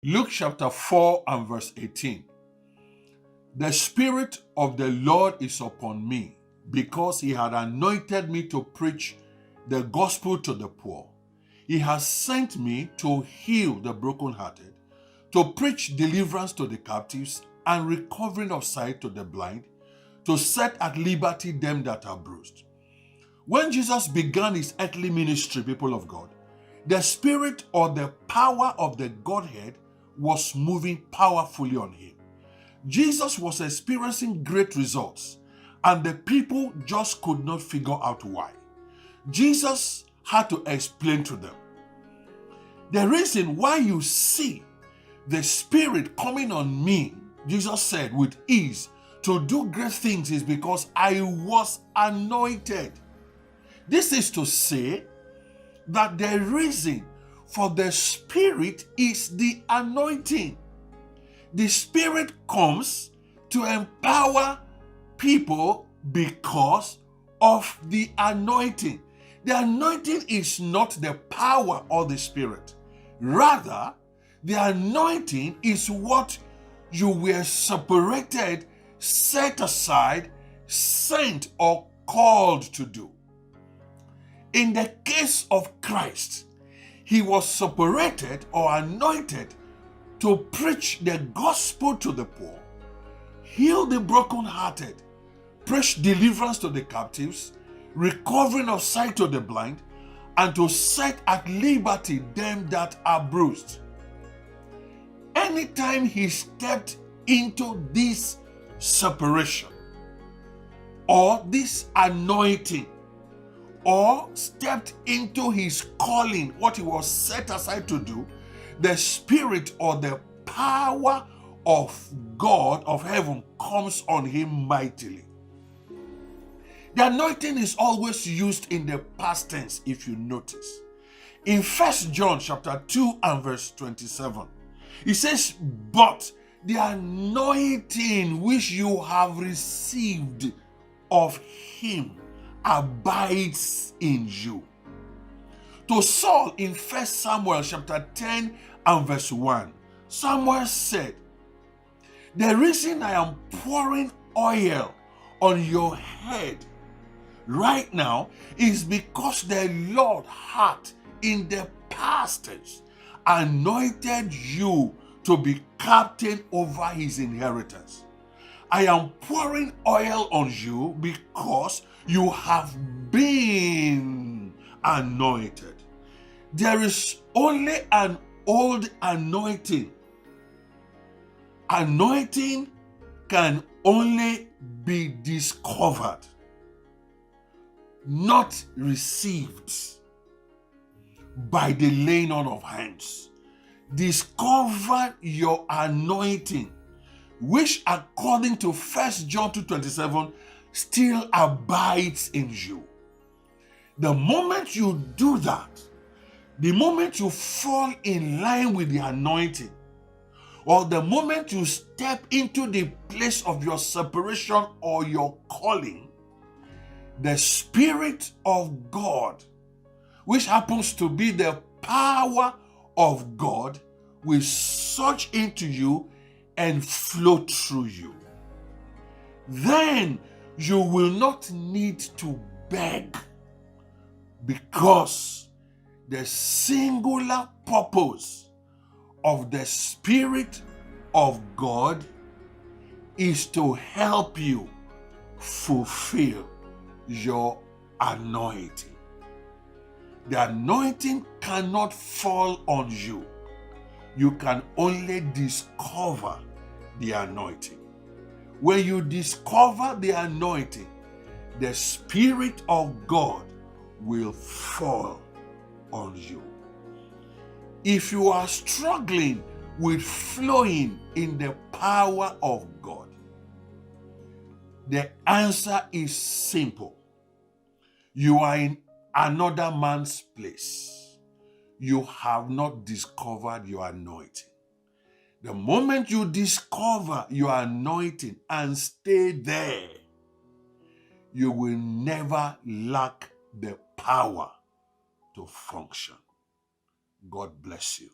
Luke chapter 4 and verse 18. The Spirit of the Lord is upon me, because he had anointed me to preach the gospel to the poor. He has sent me to heal the brokenhearted, to preach deliverance to the captives and recovering of sight to the blind, to set at liberty them that are bruised. When Jesus began his earthly ministry, people of God, the Spirit or the power of the Godhead was moving powerfully on him. Jesus was experiencing great results, and the people just could not figure out why. Jesus had to explain to them. The reason why you see the Spirit coming on me, Jesus said, with ease to do great things is because I was anointed. This is to say that the reason for the Spirit is the anointing. The Spirit comes to empower people because of the anointing. The anointing is not the power of the Spirit. Rather, the anointing is what you were separated, set aside, sent, or called to do. In the case of Christ, he was separated or anointed to preach the gospel to the poor, heal the brokenhearted, preach deliverance to the captives, recovering of sight to the blind, and to set at liberty them that are bruised. Anytime he stepped into this separation or this anointing, or stepped into his calling, what he was set aside to do, the Spirit or the power of God of heaven comes on him mightily. The anointing is always used in the past tense, if you notice. In 1 John chapter 2 and verse 27, it says, but the anointing which you have received of him abides in you. To Saul in 1 Samuel chapter 10 and verse 1, Samuel said, the reason I am pouring oil on your head right now is because the Lord had in the past tense anointed you to be captain over his inheritance. I am pouring oil on you because you have been anointed. There is only an old anointing. Anointing can only be discovered, not received by the laying on of hands. Discover your anointing, which according to 1 John 2:27 still abides in you. The moment you do that, the moment you fall in line with the anointing, or the moment you step into the place of your separation or your calling, the Spirit of God, which happens to be the power of God, will surge into you and flow through you. Then you will not need to beg, because the singular purpose of the Spirit of God is to help you fulfill your anointing. The anointing cannot fall on you. You can only discover the anointing. When you discover the anointing, the Spirit of God will fall on you. If you are struggling with flowing in the power of God, the answer is simple. You are in another man's place. You have not discovered your anointing. The moment you discover your anointing and stay there, you will never lack the power to function. God bless you.